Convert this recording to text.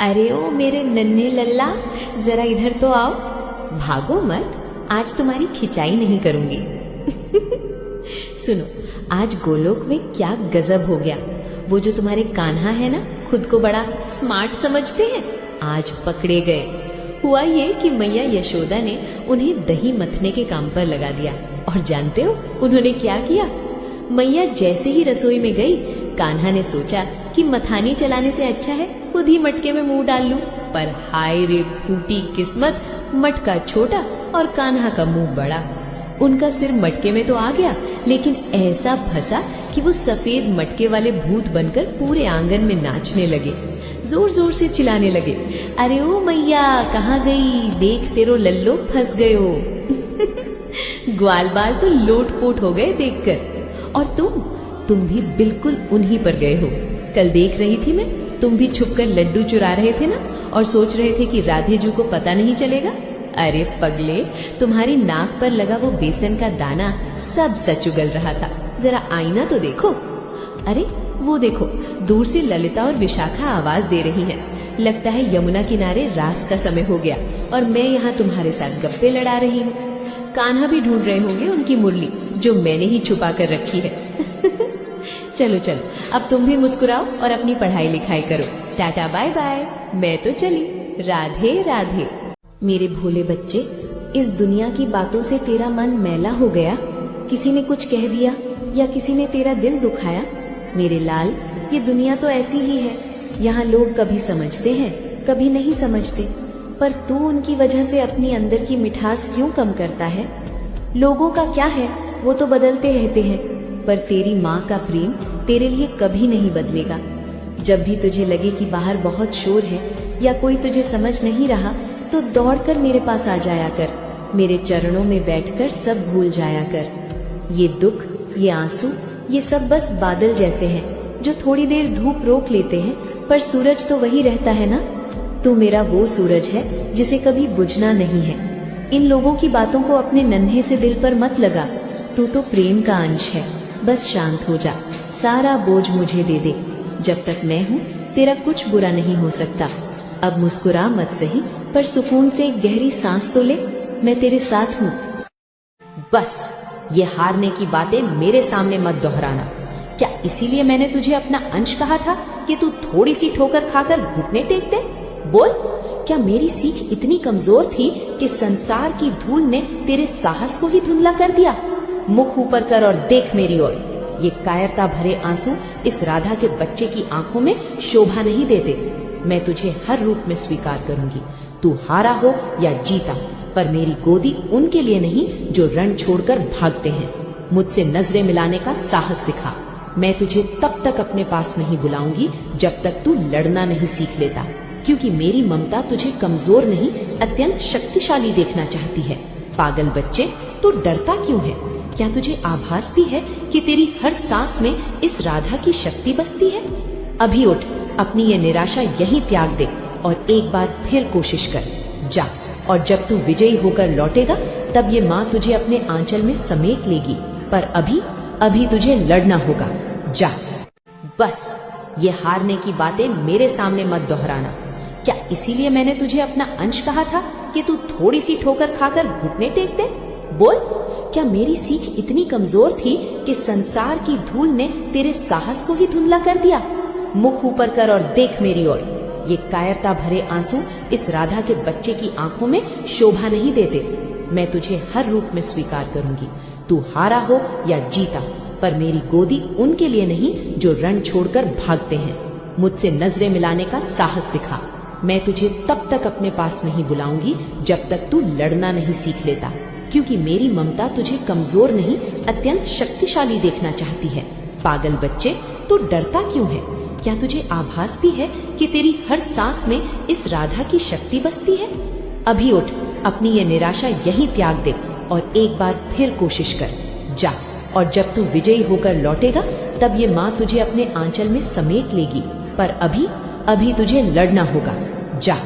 अरे ओ मेरे नन्हे लल्ला, जरा इधर तो आओ। भागो मत, आज तुम्हारी खिंचाई नहीं करूंगी। सुनो, आज गोलोक में क्या गजब हो गया। वो जो तुम्हारे कान्हा है ना, खुद को बड़ा स्मार्ट समझते हैं, आज पकड़े गए। हुआ ये कि मैया यशोदा ने उन्हें दही मथने के काम पर लगा दिया। और जानते हो उन्होंने क्या किया? मैया जैसे ही रसोई में गई, कान्हा ने सोचा कि मथानी चलाने से अच्छा है खुद ही मटके में मुंह डाल लूं। पर हाय रे फूटी किस्मत, मटका छोटा और कान्हा का मुंह बड़ा। उनका सिर मटके में तो आ गया, लेकिन ऐसा फंसा कि वो सफेद मटके वाले भूत बनकर पूरे आंगन में नाचने लगे, जोर जोर से चिल्लाने लगे, अरे ओ मैया कहाँ गई, देख तेरो लल्लो फंस गयो। ग्वाल बाल तो लोटपोट हो गए देखकर। और तुम भी बिल्कुल उन्हीं पर गए हो। कल देख रही थी मैं, तुम भी छुपकर लड्डू चुरा रहे थे ना, और सोच रहे थे कि राधे जू को पता नहीं चलेगा। अरे पगले, तुम्हारी नाक पर लगा वो बेसन का दाना सब सच उगल रहा था। जरा आईना तो देखो। अरे वो देखो, दूर से ललिता और विशाखा आवाज दे रही हैं। लगता है यमुना किनारे रास का समय हो गया और मैं यहाँ तुम्हारे साथ गप्पे लड़ा रही हूँ। कान्हा भी ढूंढ रहे होंगे उनकी मुरली, जो मैंने ही छुपा कर रखी है। चलो चलो, अब तुम भी मुस्कुराओ और अपनी पढ़ाई लिखाई करो। टाटा बाय बाय, मैं तो चली। राधे राधे। मेरे भोले बच्चे, इस दुनिया की बातों से तेरा मन मैला हो गया? किसी ने कुछ कह दिया या किसी ने तेरा दिल दुखाया? मेरे लाल, ये दुनिया तो ऐसी ही है। यहाँ लोग कभी समझते हैं, कभी नहीं समझते। पर तू उनकी वजह से अपनी अंदर की मिठास क्यों कम करता है? लोगों का क्या है, वो तो बदलते रहते हैं, पर तेरी माँ का प्रेम तेरे लिए कभी नहीं बदलेगा। जब भी तुझे लगे कि बाहर बहुत शोर है या कोई तुझे समझ नहीं रहा, तो दौड़कर मेरे पास आ जाया कर। मेरे चरणों में बैठकर सब भूल जाया कर। ये दुख, ये आंसू, ये सब बस बादल जैसे हैं, जो थोड़ी देर धूप रोक लेते हैं, पर सूरज तो वही रहता है ना। तू मेरा वो सूरज है जिसे कभी बुझना नहीं है। इन लोगों की बातों को अपने नन्हे से दिल पर मत लगा। तू तो प्रेम का अंश है। बस शांत हो जा, सारा बोझ मुझे दे दे। जब तक मैं हूँ, तेरा कुछ बुरा नहीं हो सकता। अब मुस्कुरा मत सही, पर सुकून से एक गहरी सांस तो ले। मैं तेरे साथ हूँ। बस, ये हारने की बातें मेरे सामने मत दोहराना। क्या इसीलिए मैंने तुझे अपना अंश कहा था कि तू थोड़ी सी ठोकर खाकर घुटने टेक दे? बोल, क्या मेरी सीख इतनी कमजोर थी कि संसार की धूल ने तेरे साहस को ही धुंधला कर दिया? मुख ऊपर कर और देख मेरी ओर। ये कायरता भरे आंसू इस राधा के बच्चे की आंखों में शोभा नहीं देते। मैं तुझे हर रूप में स्वीकार करूंगी, तू हारा हो या जीता, पर मेरी गोदी उनके लिए नहीं जो रण छोड़कर भागते हैं। मुझसे नजरें मिलाने का साहस दिखा। मैं तुझे तब तक अपने पास नहीं बुलाऊंगी जब तक तू लड़ना नहीं सीख लेता, क्योंकि मेरी ममता तुझे कमजोर नहीं, अत्यंत शक्तिशाली देखना चाहती है। पागल बच्चे, तू डरता क्यों है? क्या तुझे आभास भी है कि तेरी हर सांस में इस राधा की शक्ति बसती है? अभी उठ, अपनी ये निराशा यहीं त्याग दे और एक बार फिर कोशिश कर। जा, और जब तू विजयी होकर लौटेगा, तब ये माँ तुझे अपने आंचल में समेट लेगी। पर अभी तुझे लड़ना होगा। जा। बस, ये हारने की बातें मेरे सामने मत दोहराना। क्या इसीलिए मैंने तुझे अपना अंश कहा था कि तू थोड़ी सी ठोकर खाकर घुटने टेक दे? बोल, क्या मेरी सीख इतनी कमजोर थी कि संसार की धूल ने तेरे साहस को ही धुंधला कर दिया? मुख ऊपर कर और देख मेरी ओर। ये कायरता भरे आंसू इस राधा के बच्चे की आंखों में शोभा नहीं देते। मैं तुझे हर रूप में स्वीकार करूंगी, तू हारा हो या जीता, पर मेरी गोदी उनके लिए नहीं जो रण छोड़कर भागते हैं। मुझसे नजरें मिलाने का साहस दिखा। मैं तुझे तब तक अपने पास नहीं बुलाऊंगी जब तक तू लड़ना नहीं सीख लेता, क्योंकि मेरी ममता तुझे कमजोर नहीं, अत्यंत शक्तिशाली देखना चाहती है। पागल बच्चे, तू डरता क्यों है? क्या तुझे आभास भी है कि तेरी हर सांस में इस राधा की शक्ति बसती है? अभी उठ, अपनी ये निराशा यहीं त्याग दे और एक बार फिर कोशिश कर। जा, और जब तू विजयी होकर लौटेगा, तब ये माँ तुझे अपने आंचल में समेट लेगी। पर अभी तुझे लड़ना होगा। जा।